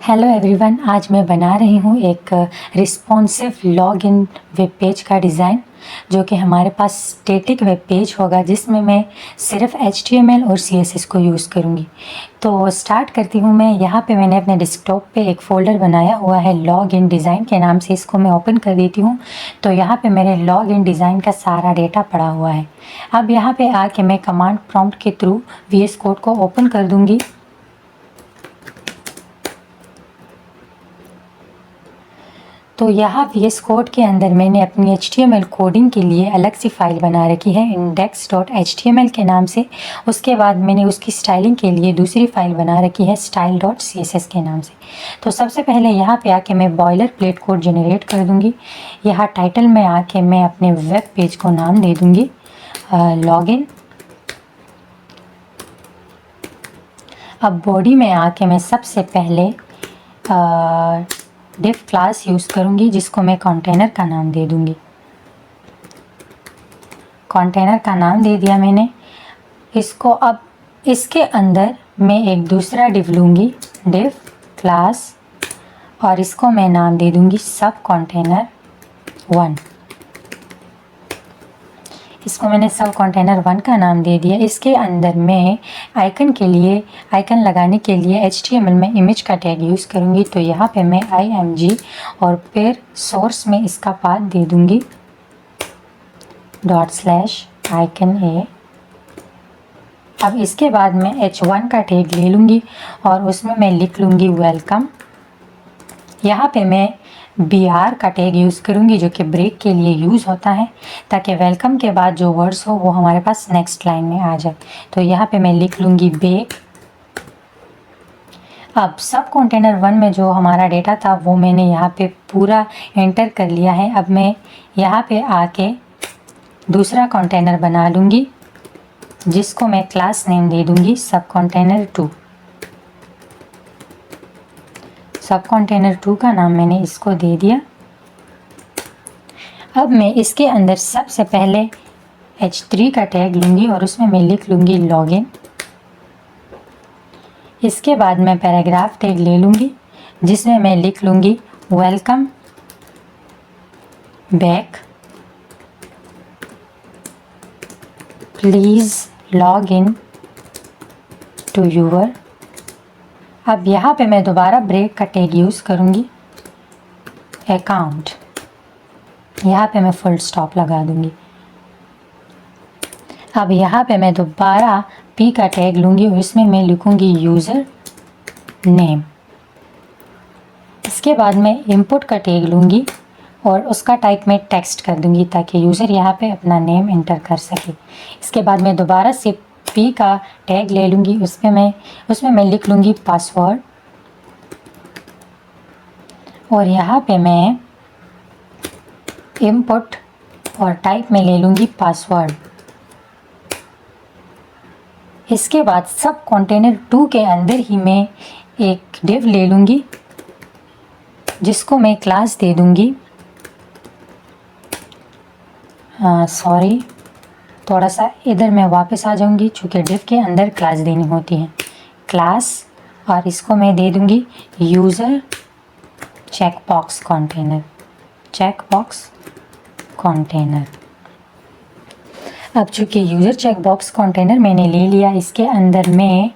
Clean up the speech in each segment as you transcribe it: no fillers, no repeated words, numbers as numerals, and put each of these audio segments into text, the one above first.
Hello everyone, आज मैं बना रही हूँ एक रिस्पॉन्सिव लॉगिन वेब पेज का डिज़ाइन जो कि हमारे पास स्टैटिक वेब पेज होगा जिसमें मैं सिर्फ HTML और CSS को यूज़ करूँगी। तो स्टार्ट करती हूँ मैं। यहाँ पे मैंने अपने डेस्कटॉप पे एक फ़ोल्डर बनाया हुआ है लॉगिन डिज़ाइन के नाम से। इसको मैं ओपन कर देती हूँ तो यहाँ पे मेरे लॉगिन डिज़ाइन का सारा डेटा पड़ा हुआ है। अब यहाँ पे आके मैं कमांड प्रॉम्प्ट के थ्रू VS कोड को ओपन कर दूँगी। तो यहाँ VS कोड के अंदर मैंने अपनी HTML कोडिंग के लिए अलग सी फाइल बना रखी है index.html के नाम से। उसके बाद मैंने उसकी स्टाइलिंग के लिए दूसरी फाइल बना रखी है style.css के नाम से। तो सबसे पहले यहाँ पे आके मैं बॉयलर प्लेट कोड जनरेट कर दूँगी। यहाँ टाइटल में आके मैं अपने वेब पेज को नाम दे दूँगी लॉगिन। अब बॉडी में आके मैं सबसे पहले डिव क्लास यूज़ करूँगी जिसको मैं कंटेनर का नाम दे दूँगी। कंटेनर का नाम दे दिया मैंने इसको। अब इसके अंदर मैं एक दूसरा डिव लूँगी डिव क्लास और इसको मैं नाम दे दूँगी सब कंटेनर 1। इसको मैंने सब कंटेनर 1 का नाम दे दिया। इसके अंदर मैं आइकन के लिए आइकन लगाने के लिए HTML में इमेज का टैग यूज़ करूँगी। तो यहाँ पे मैं img और फिर सोर्स में इसका पाथ दे दूँगी ./icon_a। अब इसके बाद मैं h1 का टैग ले लूँगी और उसमें मैं लिख लूँगी वेलकम। यहाँ पे मैं BR का टैग यूज़ करूँगी जो कि ब्रेक के लिए यूज़ होता है ताकि वेलकम के बाद जो वर्ड्स हो वो हमारे पास नेक्स्ट लाइन में आ जाए। तो यहाँ पे मैं लिख लूँगी बेक। अब सब कंटेनर 1 में जो हमारा डेटा था वो मैंने यहाँ पे पूरा एंटर कर लिया है। अब मैं यहाँ पे आके दूसरा कंटेनर बना लूँगी जिसको मैं क्लास नेम दे दूँगी सब कंटेनर 2। सब कंटेनर 2 का नाम मैंने इसको दे दिया। अब मैं इसके अंदर सबसे पहले h3 का टैग लूँगी और उसमें मैं लिख लूँगी लॉगिन। इसके बाद मैं पैराग्राफ टैग ले लूँगी जिसमें मैं लिख लूँगी welcome back, please log in to your. अब यहाँ पे मैं दोबारा ब्रेक का टैग यूज़ करूँगी अकाउंट। यहाँ पे मैं फुल स्टॉप लगा दूँगी। अब यहाँ पे मैं दोबारा P का टैग लूँगी और इसमें मैं लिखूँगी यूज़र नेम। इसके बाद मैं इनपुट का टैग लूँगी और उसका टाइप मैं टेक्स्ट कर दूँगी ताकि यूज़र यहाँ पे अपना नेम एंटर कर सके। इसके बाद मैं दोबारा से P का टैग ले लूँगी, उसमें मैं लिख लूँगी पासवर्ड और यहाँ पे मैं इनपुट और टाइप में ले लूँगी पासवर्ड। इसके बाद सब कंटेनर 2 के अंदर ही मैं एक डिव ले लूँगी जिसको मैं क्लास दे दूँगी सॉरी, थोड़ा सा इधर मैं वापस आ जाऊँगी चूँकि डिव के अंदर क्लास देनी होती है क्लास। और इसको मैं दे दूँगी यूज़र चेकबॉक्स कंटेनर। अब चूँकि यूज़र चेकबॉक्स कंटेनर मैंने ले लिया, इसके अंदर मैं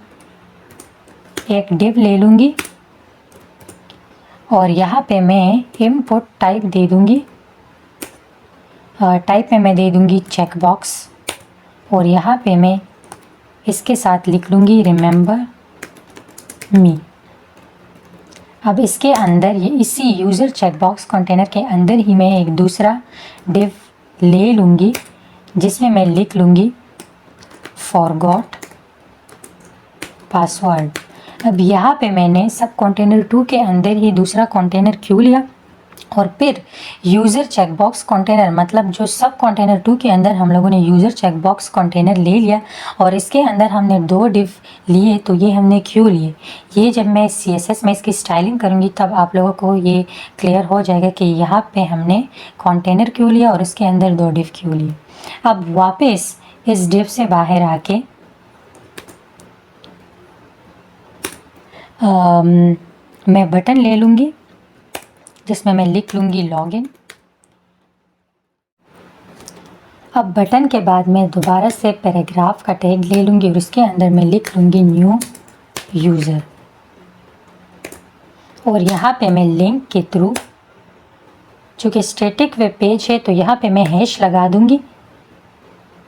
एक डिव ले लूँगी और यहाँ पे मैं इनपुट टाइप दे दूँगी। टाइप में मैं दे दूँगी चेकबॉक्स और यहाँ पे मैं इसके साथ लिख लूँगी रिमेंबर मी। अब इसके अंदर इसी यूज़र चेकबॉक्स कंटेनर के अंदर ही मैं एक दूसरा डिव ले लूँगी जिसमें मैं लिख लूँगी फॉरगॉट पासवर्ड। अब यहाँ पे मैंने सब कंटेनर 2 के अंदर ही दूसरा कंटेनर क्यों लिया और फिर यूज़र चेकबॉक्स कंटेनर मतलब जो सब कंटेनर 2 के अंदर हम लोगों ने यूज़र चेकबॉक्स कंटेनर ले लिया और इसके अंदर हमने 2 डिव लिए। तो ये हमने क्यों लिए, ये जब मैं CSS में इसकी स्टाइलिंग करूँगी तब आप लोगों को ये क्लियर हो जाएगा कि यहाँ पे हमने कंटेनर क्यों लिया और इसके अंदर 2 डिव क्यों लिए। अब वापस इस डिव से बाहर आके मैं बटन ले लूँगी जिसमें मैं लिख लूँगी लॉगिन। अब बटन के बाद मैं दोबारा से पैराग्राफ का टैग ले लूँगी और उसके अंदर मैं लिख लूँगी न्यू यूज़र। और यहाँ पे मैं लिंक के थ्रू, चूँकि स्टैटिक वेब पेज है तो यहाँ पे मैं हैश लगा दूँगी,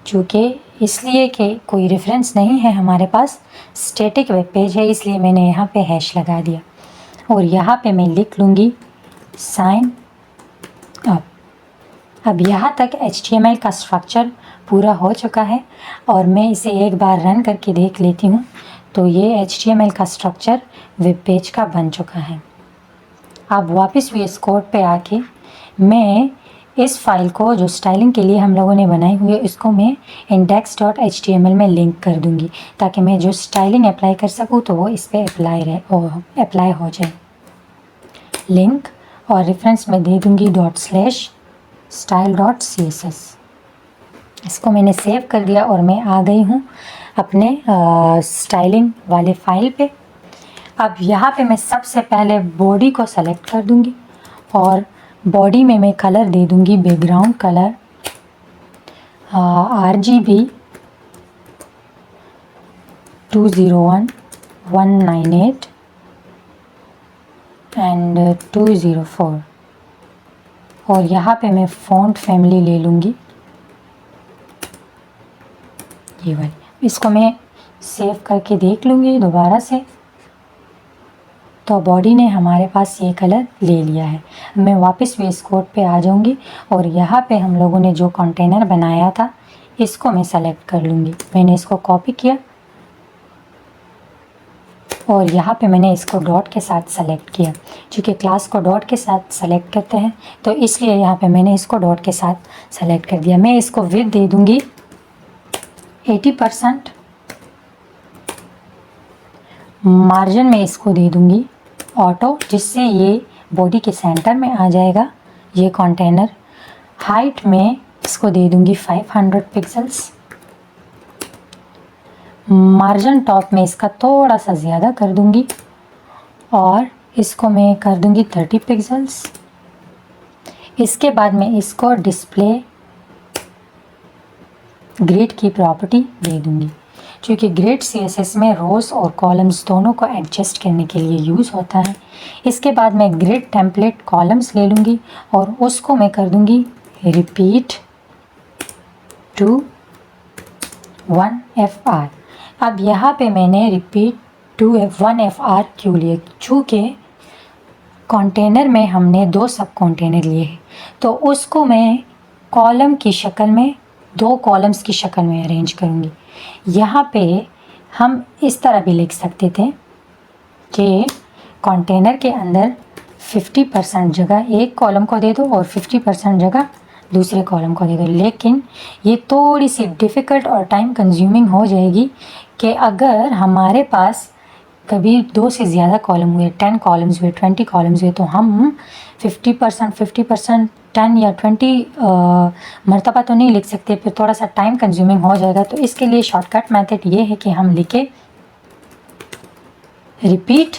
चूँकि इसलिए कि कोई रेफरेंस नहीं है हमारे पास, स्टैटिक वेब पेज है इसलिए मैंने यहाँ पे हैश लगा दिया। और यहाँ पे मैं लिख लूँगी साइन अप। अब यहाँ तक HTML का स्ट्रक्चर पूरा हो चुका है और मैं इसे एक बार रन करके देख लेती हूँ। तो ये HTML का स्ट्रक्चर वेब पेज का बन चुका है। अब वापस VS कोड पे आके मैं इस फाइल को जो स्टाइलिंग के लिए हम लोगों ने बनाई हुई है इसको मैं index.html में लिंक कर दूँगी ताकि मैं जो स्टाइलिंग अप्लाई कर सकूँ तो वो इस पर अप्लाई हो जाए। लिंक और रेफरेंस में दे दूँगी .style.css। इसको मैंने सेव कर दिया और मैं आ गई हूँ अपने स्टाइलिंग वाले फाइल पे। अब यहाँ पे मैं सबसे पहले बॉडी को सेलेक्ट कर दूँगी और बॉडी में मैं कलर दे दूँगी बैकग्राउंड कलर RGB 201.198 एंड 204। और यहाँ पे मैं फ़ॉन्ट फैमिली ले लूँगी ये वाली। इसको मैं सेव करके देख लूँगी दोबारा से। तो बॉडी ने हमारे पास ये कलर ले लिया है। मैं वापस VS कोड पे आ जाऊँगी और यहाँ पे हम लोगों ने जो कंटेनर बनाया था इसको मैं सेलेक्ट कर लूँगी। मैंने इसको कॉपी किया और यहाँ पे मैंने इसको डॉट के साथ सेलेक्ट किया। क्योंकि क्लास को डॉट के साथ सेलेक्ट करते हैं तो इसलिए यहाँ पे मैंने इसको डॉट के साथ सेलेक्ट कर दिया। मैं इसको विड्थ दे दूँगी 80%। मार्जिन में इसको दे दूँगी ऑटो, जिससे ये बॉडी के सेंटर में आ जाएगा ये कंटेनर। हाइट में इसको दे दूँगी 500 पिक्सल्स। मार्जिन टॉप में इसका थोड़ा सा ज़्यादा कर दूँगी और इसको मैं कर दूँगी 30 पिक्सल्स। इसके बाद मैं इसको डिस्प्ले ग्रिड की प्रॉपर्टी दे दूँगी, क्योंकि ग्रिड CSS में रोज़ और कॉलम्स दोनों को एडजस्ट करने के लिए यूज़ होता है। इसके बाद मैं ग्रिड टेम्पलेट कॉलम्स ले लूँगी और उसको मैं कर दूँगी रिपीट टू 1FR। अब यहाँ पे मैंने रिपीट टू 1FR क्यों लिए, चूँकि कंटेनर में हमने 2 सब कंटेनर लिए हैं तो उसको मैं कॉलम की शक्ल में 2 कॉलम्स की शक्ल में अरेंज करूँगी। यहाँ पे हम इस तरह भी लिख सकते थे कि कंटेनर के अंदर 50% जगह एक कॉलम को दे दो और 50% जगह दूसरे कॉलम को दे दो, लेकिन ये थोड़ी सी डिफ़िकल्ट और टाइम कंज्यूमिंग हो जाएगी कि अगर हमारे पास कभी 2 से ज़्यादा कॉलम हुए, 10 कॉलम्स हुए, 20 कॉलम्स हुए तो हम 50%, 10 या 20 मरतबा तो नहीं लिख सकते, फिर थोड़ा सा टाइम कंज्यूमिंग हो जाएगा। तो इसके लिए शॉर्टकट मेथड ये है कि हम लिखें रिपीट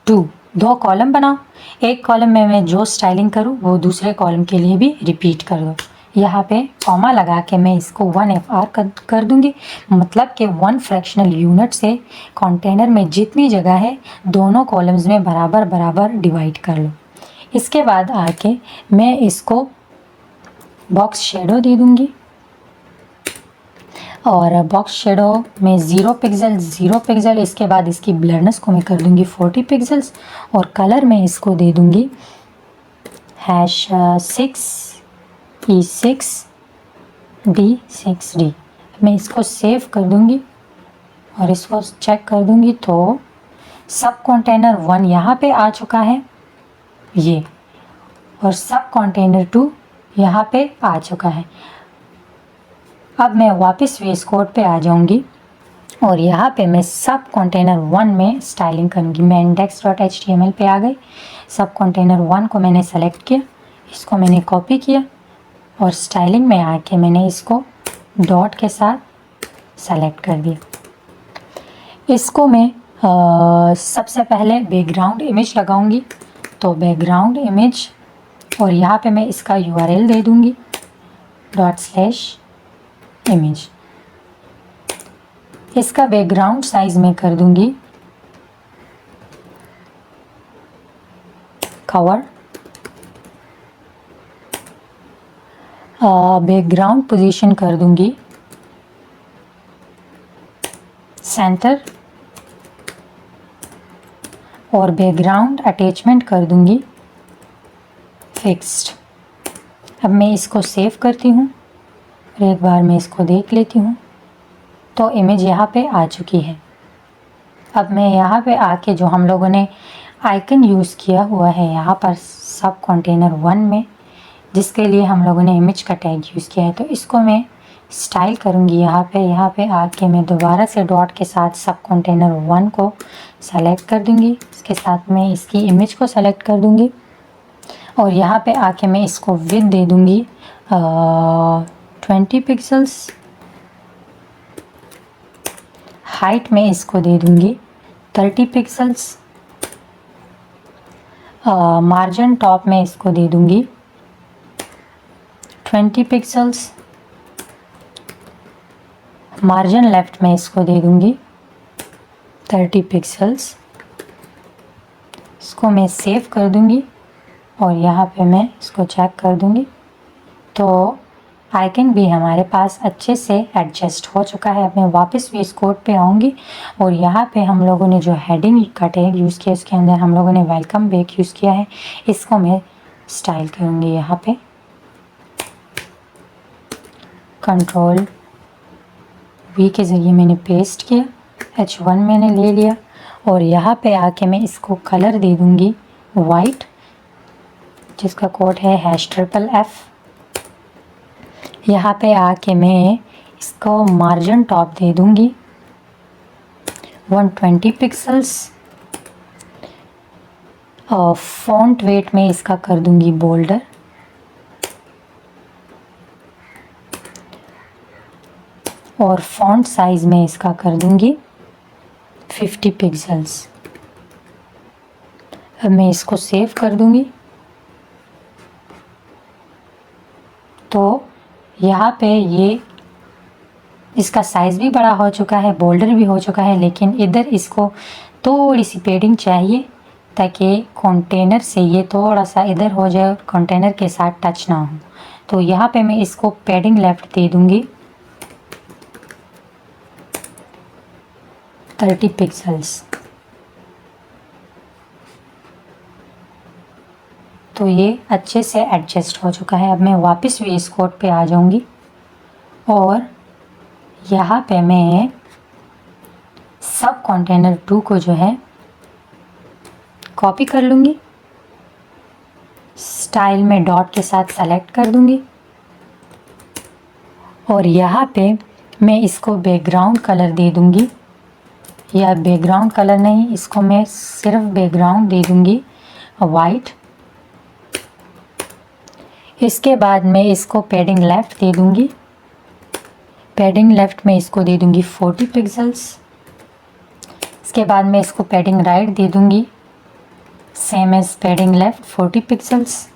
टू, 2 कॉलम बनाओ, एक कॉलम में मैं जो स्टाइलिंग करूँ वो दूसरे कॉलम के लिए भी रिपीट कर दो। यहाँ पे कॉमा लगा के मैं इसको 1FR कर दूँगी, मतलब कि 1 फ्रैक्शनल यूनिट से कंटेनर में जितनी जगह है दोनों कॉलम्स में बराबर बराबर डिवाइड कर लो। इसके बाद आके मैं इसको बॉक्स शेडो दे दूँगी और बॉक्स शेडो में 0 पिक्सल। इसके बाद इसकी ब्लरनेस को मैं कर दूँगी 40 पिक्सल्स और कलर में इसको दे दूँगी #6E6D6D। मैं इसको सेव कर दूँगी और इसको चेक कर दूँगी तो सब कंटेनर 1 यहाँ पे आ चुका है ये, और सब कंटेनर 2 यहाँ पे आ चुका है। अब मैं वापस VS कोड पे आ जाऊँगी और यहाँ पे मैं सब कंटेनर 1 में स्टाइलिंग करूँगी। मैं index.html पे आ गई, सब कंटेनर 1 को मैंने सेलेक्ट किया, इसको मैंने कॉपी किया और स्टाइलिंग में आके मैंने इसको डॉट के साथ सेलेक्ट कर दिया। इसको मैं सबसे पहले बैकग्राउंड इमेज लगाऊंगी, तो बैकग्राउंड इमेज और यहाँ पे मैं इसका यूआरएल दे दूंगी ./image। इसका बैकग्राउंड साइज में कर दूंगी कवर। बैकग्राउंड पोजीशन कर दूंगी सेंटर और बैकग्राउंड अटैचमेंट कर दूंगी फिक्स्ड। अब मैं इसको सेव करती हूँ और एक बार मैं इसको देख लेती हूँ, तो इमेज यहाँ पे आ चुकी है। अब मैं यहाँ पे आके जो हम लोगों ने आइकन यूज़ किया हुआ है यहाँ पर सब कंटेनर 1 में, जिसके लिए हम लोगों ने इमेज का टैग यूज़ किया है, तो इसको मैं स्टाइल करूँगी। यहाँ पे आके मैं दोबारा से डॉट के साथ सब कंटेनर 1 को सेलेक्ट कर दूँगी। इसके साथ में इसकी इमेज को सेलेक्ट कर दूँगी और यहाँ पे आके मैं इसको विड्थ दे दूँगी 20 पिक्सल्स। हाइट में इसको दे दूँगी 30 पिक्सल्स। मार्जिन टॉप में इसको दे दूँगी 20 पिक्सल्स। मार्जिन लेफ्ट में इसको दे दूँगी 30 पिक्सल्स। इसको मैं सेव कर दूँगी और यहाँ पे मैं इसको चेक कर दूँगी, तो आइकन भी हमारे पास अच्छे से एडजस्ट हो चुका है। अब मैं वापस भी इस कोड पे आऊँगी और यहाँ पे हम लोगों ने जो हेडिंग का टैग यूज़ किया उसके अंदर हम लोगों ने वेलकम बैक यूज़ किया है। इसको मैं स्टाइल करूँगी, यहाँ पे कंट्रोल V के ज़रिए मैंने पेस्ट किया, H1 मैंने ले लिया और यहाँ पे आके मैं इसको कलर दे दूँगी वाइट, जिसका कोड है #FFF। यहाँ पे आके मैं इसको मार्जिन टॉप दे दूँगी 120 पिक्सल्स और फॉन्ट वेट में इसका कर दूँगी बोल्डर और फॉन्ट साइज में इसका कर दूँगी 50 पिक्सल्स। अब मैं इसको सेव कर दूँगी, तो यहाँ पे ये इसका साइज़ भी बड़ा हो चुका है, बोल्डर भी हो चुका है, लेकिन इधर इसको थोड़ी सी पेडिंग चाहिए ताकि कंटेनर से ये थोड़ा सा इधर हो जाए, कंटेनर के साथ टच ना हो। तो यहाँ पे मैं इसको पेडिंग लेफ्ट दे दूँगी 30 पिक्सल्स। तो ये अच्छे से एडजस्ट हो चुका है। अब मैं वापस भी इस कोड पे आ जाऊँगी और यहाँ पे मैं सब कंटेनर 2 को जो है कॉपी कर लूँगी, स्टाइल में डॉट के साथ सेलेक्ट कर दूँगी और यहाँ पे मैं इसको बैकग्राउंड कलर दे दूँगी, या बैकग्राउंड कलर नहीं, इसको मैं सिर्फ बैकग्राउंड दे दूँगी वाइट। इसके बाद मैं इसको पैडिंग लेफ़्ट दे दूँगी, पैडिंग लेफ़्ट में इसको दे दूँगी 40 पिक्सल्स। इसके बाद मैं इसको पैडिंग राइट दे दूँगी same as padding left 40 pixels.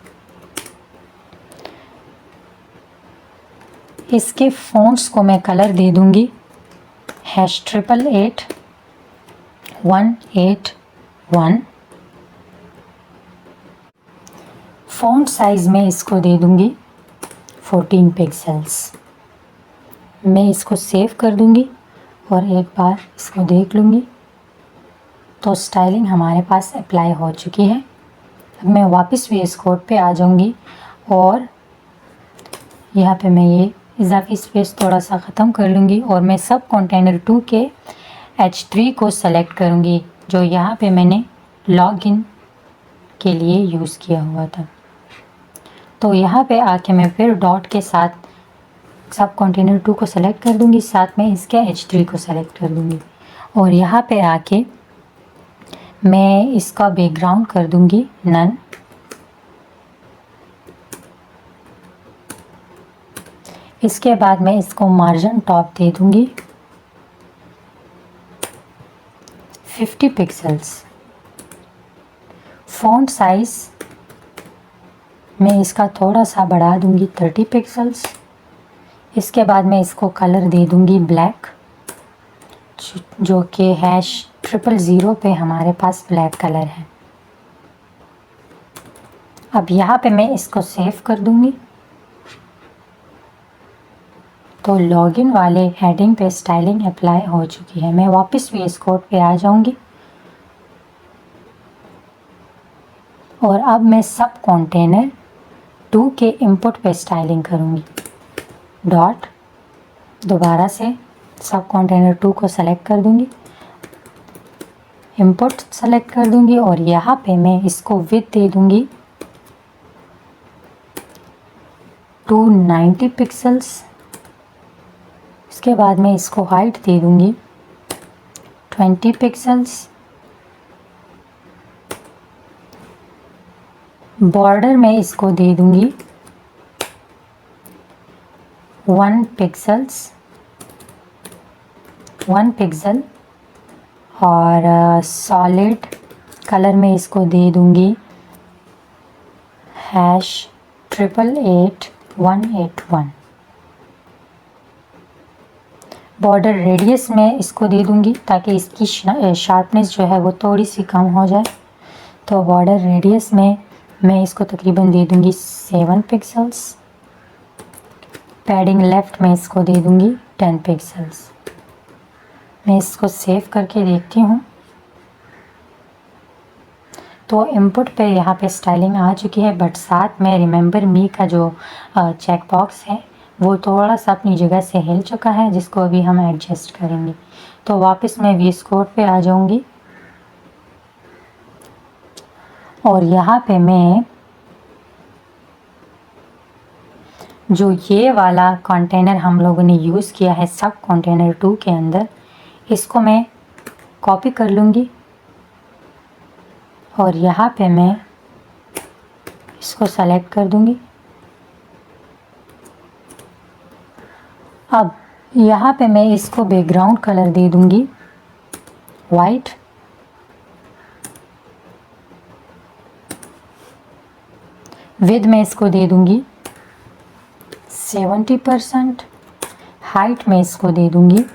इसके फ़ॉन्ट्स को मैं कलर दे दूँगी #88181। फ़ॉन्ट साइज़ में इसको दे दूँगी 14 पिक्सल्स। मैं इसको सेव कर दूँगी और एक बार इसको देख लूँगी, तो स्टाइलिंग हमारे पास अप्लाई हो चुकी है। अब मैं वापस भी इस कोड पे आ जाऊँगी और यहाँ पे मैं ये इजाफी स्पेस थोड़ा सा ख़त्म कर लूँगी और मैं सब कंटेनर 2 के H3 को सेलेक्ट करूँगी, जो यहाँ पे मैंने लॉगिन के लिए यूज़ किया हुआ था। तो यहाँ पे आके मैं फिर डॉट के साथ सब कंटेनर 2 को सेलेक्ट कर दूँगी, साथ में इसके H3 को सेलेक्ट कर दूँगी और यहाँ पे आके मैं इसका बैकग्राउंड कर दूँगी नन। इसके बाद मैं इसको मार्जिन टॉप दे दूँगी 50 पिक्सल्स। फ़ॉन्ट साइज़ मैं इसका थोड़ा सा बढ़ा दूंगी 30 पिक्सल्स। इसके बाद मैं इसको कलर दे दूंगी ब्लैक, जो कि #000 पे हमारे पास ब्लैक कलर है। अब यहाँ पे मैं इसको सेव कर दूंगी। तो लॉगिन वाले हेडिंग पे स्टाइलिंग अप्लाई हो चुकी है। मैं वापस VS कोड पे आ जाऊंगी और अब मैं सब कंटेनर 2 के इंपुट पे स्टाइलिंग करूंगी। डॉट, दोबारा से सब कंटेनर 2 को सेलेक्ट कर दूंगी, इंपुट सेलेक्ट कर दूंगी और यहाँ पे मैं इसको विड्थ दे दूंगी 290 पिक्सल्स। इसके बाद मैं इसको हाइट दे दूंगी 20 पिक्सल्स। बॉर्डर में इसको दे दूंगी 1 पिक्सल और सॉलिड कलर में इसको दे दूंगी #888181। बॉर्डर रेडियस में इसको दे दूंगी ताकि इसकी शार्पनेस जो है वो थोड़ी सी कम हो जाए। तो बॉर्डर रेडियस में मैं इसको तकरीबन दे दूंगी 7 पिक्सल्स। पैडिंग लेफ्ट में इसको दे दूंगी 10 पिक्सल्स। मैं इसको सेव करके देखती हूँ। तो इनपुट पे यहाँ पे स्टाइलिंग आ चुकी है, बट साथ में रिमेंबर मी का जो चेक बॉक्स है वो थोड़ा सा अपनी जगह से हिल चुका है, जिसको अभी हम एडजस्ट करेंगे। तो वापस मैं VS कोड पे आ जाऊंगी और यहाँ पे मैं जो ये वाला कंटेनर हम लोगों ने यूज़ किया है सब कंटेनर 2 के अंदर, इसको मैं कॉपी कर लूँगी और यहाँ पे मैं इसको सेलेक्ट कर दूँगी। अब यहाँ पे मैं इसको बैकग्राउंड कलर दे दूँगी वाइट। विड्थ में इसको दे दूँगी 70%। हाइट में इसको दे दूँगी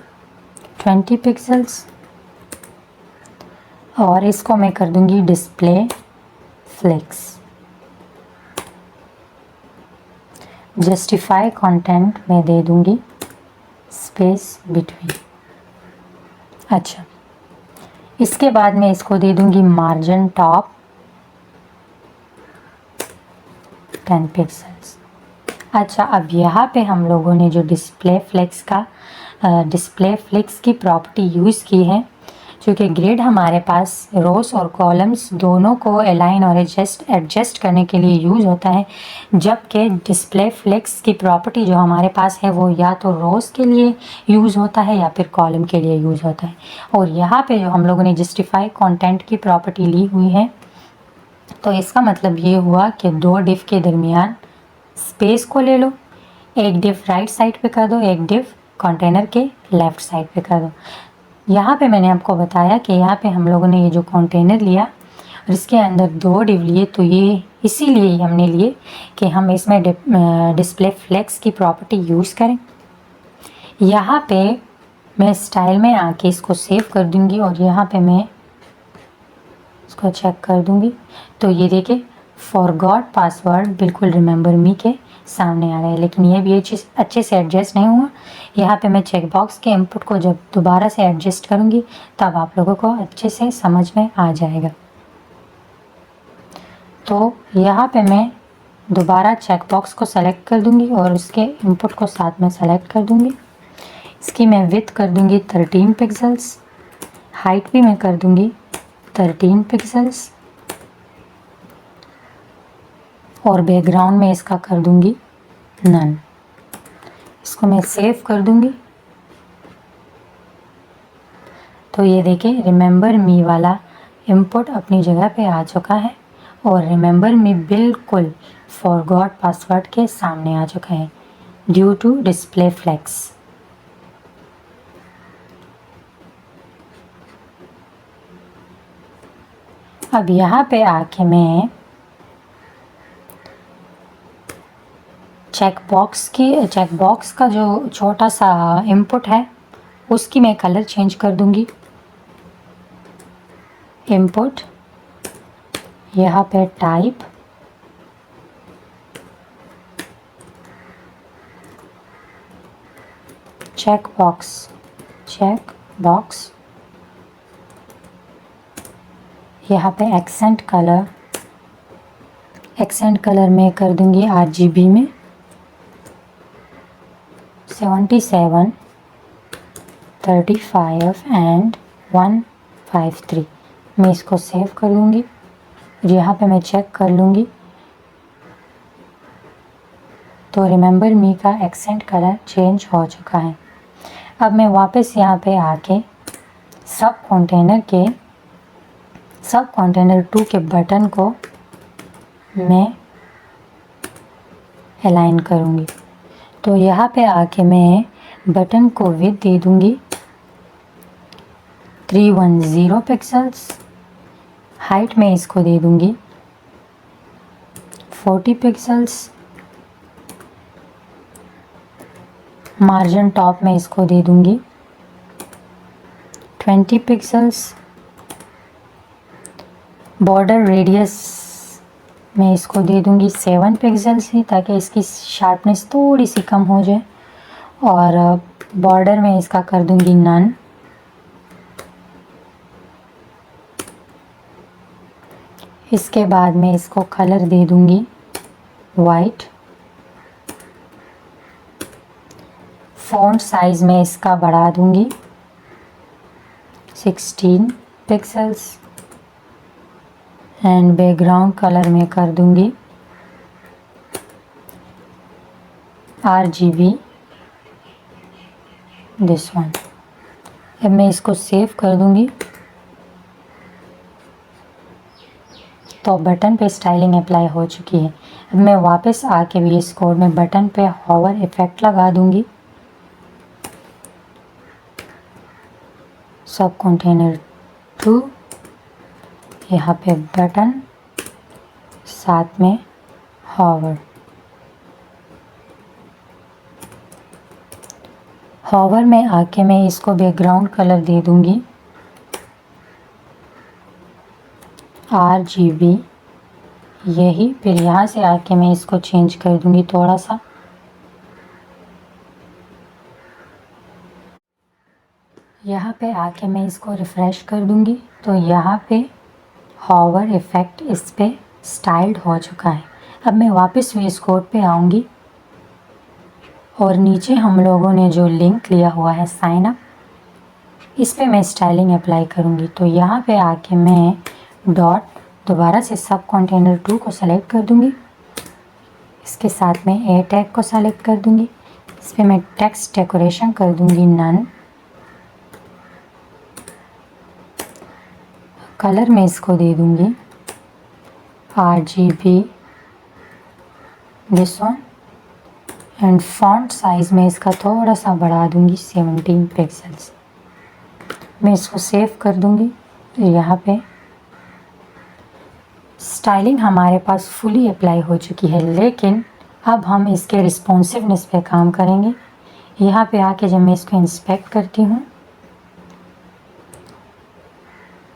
20 पिक्सल्स और इसको मैं कर दूँगी डिस्प्ले फ्लेक्स। जस्टिफाई कंटेंट में दे दूँगी स्पेस बिटवीन। अच्छा, इसके बाद मैं इसको दे दूँगी मार्जिन टॉप 10 पिक्सल्स। अच्छा, अब यहाँ पे हम लोगों ने जो डिस्प्ले फ्लेक्स की प्रॉपर्टी यूज़ की है, क्योंकि ग्रिड हमारे पास रोज और कॉलम्स दोनों को अलाइन और एडजस्ट करने के लिए यूज़ होता है, जबकि डिस्प्ले फ्लेक्स की प्रॉपर्टी जो हमारे पास है वो या तो रोज़ के लिए यूज़ होता है या फिर कॉलम के लिए यूज़ होता है। और यहाँ पे जो हम लोगों ने जस्टिफाई कंटेंट की प्रॉपर्टी ली हुई है, तो इसका मतलब ये हुआ कि 2 डिव के दरमियान स्पेस को ले लो, एक डिव राइट साइड पे कर दो, एक डिव कंटेनर के लेफ़्ट साइड पे कर दो। यहाँ पे मैंने आपको बताया कि यहाँ पे हम लोगों ने ये जो कंटेनर लिया और इसके अंदर 2 डिव लिए, तो ये इसीलिए हमने लिए कि हम इसमें डिस्प्ले फ्लेक्स की प्रॉपर्टी यूज़ करें। यहाँ पे मैं स्टाइल में आके इसको सेव कर दूँगी और यहाँ पे मैं इसको चेक कर दूँगी। तो ये देखिए फॉरगॉट पासवर्ड बिल्कुल रिमेंबर मी के सामने आ गए, लेकिन ये भी ये चीज़ अच्छे से एडजस्ट नहीं हुआ। यहाँ पे मैं चेक बॉक्स के इनपुट को जब दोबारा से एडजस्ट करूँगी तब आप लोगों को अच्छे से समझ में आ जाएगा। तो यहाँ पे मैं दोबारा चेक बॉक्स को सेलेक्ट कर दूँगी और उसके इनपुट को साथ में सेलेक्ट कर दूँगी। इसकी मैं विड्थ कर दूँगी 13 पिक्सल्स, हाइट भी मैं कर दूँगी 13 पिक्सल्स और बैकग्राउंड में इसका कर दूँगी नन। इसको मैं सेव कर दूँगी। तो ये देखिए रिमेंबर मी वाला इनपुट अपनी जगह पे आ चुका है और रिमेंबर मी बिल्कुल फॉरगॉट पासवर्ड के सामने आ चुका है ड्यू टू डिस्प्ले फ्लेक्स। अब यहाँ पे आके मैं चेक बॉक्स का जो छोटा सा इनपुट है उसकी मैं कलर चेंज कर दूंगी। इनपुट, यहाँ पे टाइप, चेक बॉक्स, यहाँ पे एक्सेंट कलर मैं कर दूंगी RGB में 77, 35 एंड 153। मैं इसको सेव कर दूंगी और यहाँ पे मैं चेक कर लूँगी तो रिमेंबर मी का एक्सेंट कलर चेंज हो चुका है। अब मैं वापस यहाँ पे आके सब कंटेनर 2 के बटन को मैं अलाइन करूँगी। तो यहाँ पे आके मैं बटन को विड्थ दे दूँगी 310 पिक्सल्स, हाइट में इसको दे दूँगी 40 पिक्सल्स, मार्जिन टॉप में इसको दे दूँगी 20 पिक्सल्स, बॉर्डर रेडियस में इसको दे दूँगी 7 पिक्सल्स ही, ताकि इसकी शार्पनेस थोड़ी सी कम हो जाए, और बॉर्डर में इसका कर दूँगी नन। इसके बाद मैं इसको कलर दे दूँगी वाइट। फ़ॉन्ट साइज़ में इसका बढ़ा दूँगी 16 पिक्सल्स एंड बैकग्राउंड कलर में कर दूँगी RGB दिस वन। अब मैं इसको सेव कर दूँगी तो बटन पे स्टाइलिंग अप्लाई हो चुकी है। अब मैं वापस आके VS कोड में बटन पे हॉवर इफ़ेक्ट लगा दूँगी। सब कंटेनर 2, यहाँ पे बटन, साथ में हॉवर में आके मैं इसको बैकग्राउंड कलर दे दूँगी RGB यही। फिर यहाँ से आके मैं इसको चेंज कर दूँगी थोड़ा सा, यहाँ पे आके मैं इसको रिफ़्रेश कर दूँगी तो यहाँ पे हॉवर इफ़ेक्ट इस पे स्टाइल्ड हो चुका है। अब मैं वापस VS कोड पे आऊँगी और नीचे हम लोगों ने जो लिंक लिया हुआ है साइन अप, इस पे मैं स्टाइलिंग अप्लाई करूँगी। तो यहाँ पे आके मैं दोबारा से सब कंटेनर 2 को सेलेक्ट कर दूँगी, इसके साथ में ए टैग को सेलेक्ट कर दूँगी, इस पर मैं टेक्स्ट डेकोरेशन कर दूँगी नन। कलर में इसको दे दूँगी RGB this one and font size में इसका थोड़ा सा बढ़ा दूँगी 17 पिक्सल्स। मैं इसको सेव कर दूँगी। तो यहाँ पे स्टाइलिंग हमारे पास फुली अप्लाई हो चुकी है, लेकिन अब हम इसके रिस्पॉन्सिवनेस पे काम करेंगे। यहाँ पे आके जब मैं इसको इंस्पेक्ट करती हूँ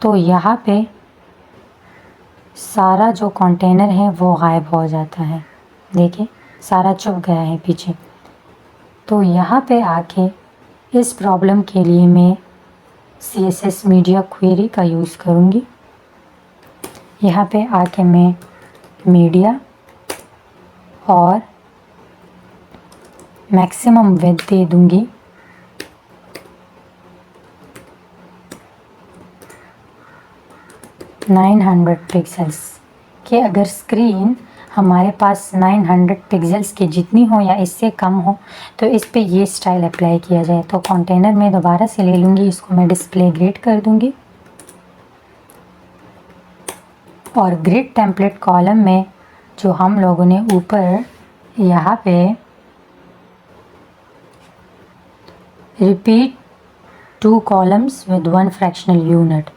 तो यहाँ पे सारा जो कंटेनर है वो गायब हो जाता है। देखिए सारा छुप गया है पीछे। तो यहाँ पे आके इस प्रॉब्लम के लिए मैं CSS मीडिया क्वेरी का यूज़ करूँगी। यहाँ पे आके मैं मीडिया और मैक्सिमम विड्थ दे दूँगी 900 पिक्सल्स कि अगर स्क्रीन हमारे पास 900 पिक्सल्स की जितनी हो या इससे कम हो तो इस पे ये स्टाइल अप्लाई किया जाए। तो कंटेनर में दोबारा से ले लूँगी, इसको मैं डिस्प्ले ग्रिड कर दूँगी और ग्रिड टेम्पलेट कॉलम में जो हम लोगों ने ऊपर यहाँ पे repeat 2 columns with 1 fractional unit,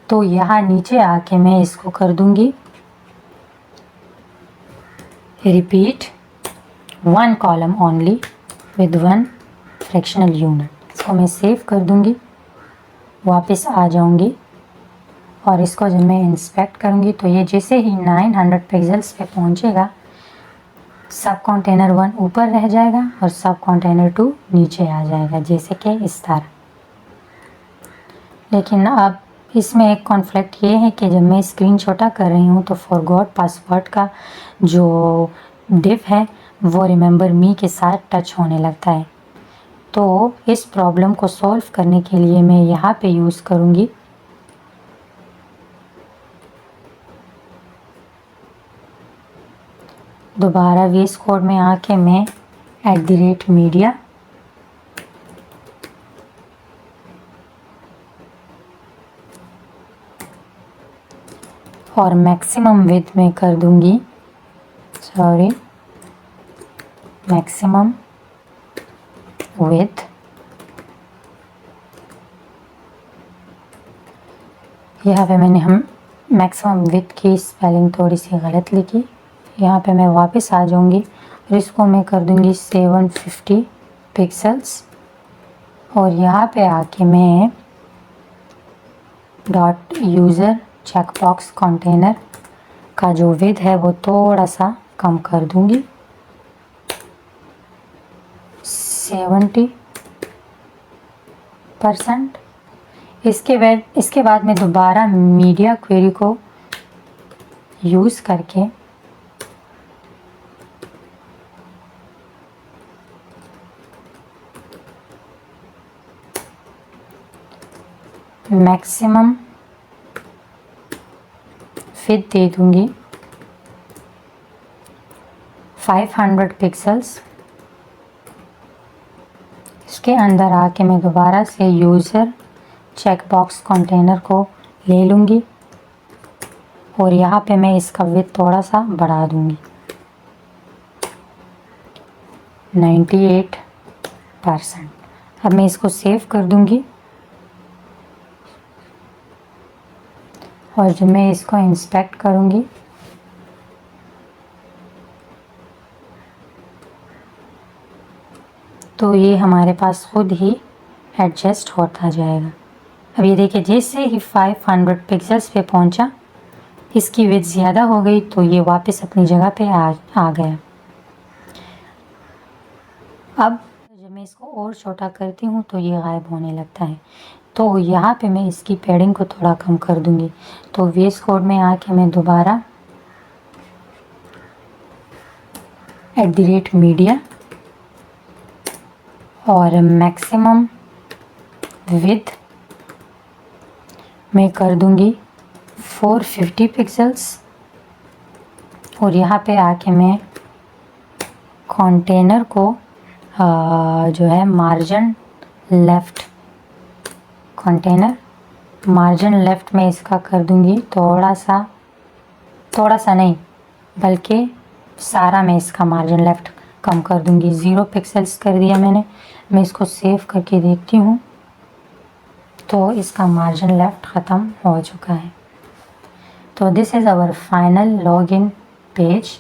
तो यहाँ नीचे आके मैं इसको कर दूंगी repeat 1 column only with 1 fractional unit. इसको मैं सेव कर दूंगी, वापस आ जाऊंगी और इसको जब मैं इंस्पेक्ट करूंगी तो ये जैसे ही 900 पिक्सल्स पे पहुंचेगा सब कंटेनर 1 ऊपर रह जाएगा और सब कंटेनर 2 नीचे आ जाएगा, जैसे कि इस तरह। लेकिन अब इसमें एक कॉन्फ्लिक्ट ये है कि जब मैं स्क्रीन छोटा कर रही हूँ तो फॉरगॉट पासवर्ड का जो डिव है वो रिमेंबर मी के साथ टच होने लगता है। तो इस प्रॉब्लम को सॉल्व करने के लिए मैं यहाँ पे यूज़ करूँगी दोबारा VS कोड में आके मैं @media और मैक्सिमम विड्थ में कर दूंगी, मैक्सिमम विड्थ। यहाँ पे मैंने मैक्सिमम विड्थ की स्पेलिंग थोड़ी सी गलत लिखी। यहाँ पे मैं वापस आ जाऊंगी और इसको मैं कर दूंगी 750 पिक्सल्स और यहाँ पे आके मैं डॉट यूज़र चेकबॉक्स कंटेनर का जो विड्थ है वो थोड़ा सा कम कर दूंगी 70%। इसके बाद मैं दोबारा मीडिया क्वेरी को यूज़ करके मैक्सिमम विड्थ दे दूंगी 500 पिक्सल्स। इसके अंदर आके मैं दोबारा से यूज़र चेकबॉक्स कंटेनर को ले लूँगी और यहाँ पे मैं इसका विड्थ थोड़ा सा बढ़ा दूँगी 98%। अब मैं इसको सेव कर दूँगी और जब मैं इसको इंस्पेक्ट करूँगी तो ये हमारे पास खुद ही एडजस्ट होता जाएगा। अब ये देखिए जैसे ही 500 पिक्सल्स पे पहुंचा इसकी विड्थ ज़्यादा हो गई तो ये वापस अपनी जगह पे आ गया। अब जब मैं इसको और छोटा करती हूँ तो ये गायब होने लगता है। तो यहाँ पे मैं इसकी पैडिंग को थोड़ा कम कर दूँगी। तो VS कोड में आके मैं दोबारा @media और मैक्सिमम विड्थ मैं कर दूँगी 450 पिक्सल्स और यहाँ पे आके मैं कंटेनर को जो है margin left container margin left में इसका कर दूँगी थोड़ा सा नहीं बल्कि सारा मैं इसका मार्जिन लेफ़्ट कम कर दूँगी। 0 पिक्सल्स कर दिया मैंने। मैं इसको सेव करके देखती हूँ तो इसका मार्जिन लेफ़्ट ख़त्म हो चुका है। तो this is our final login page.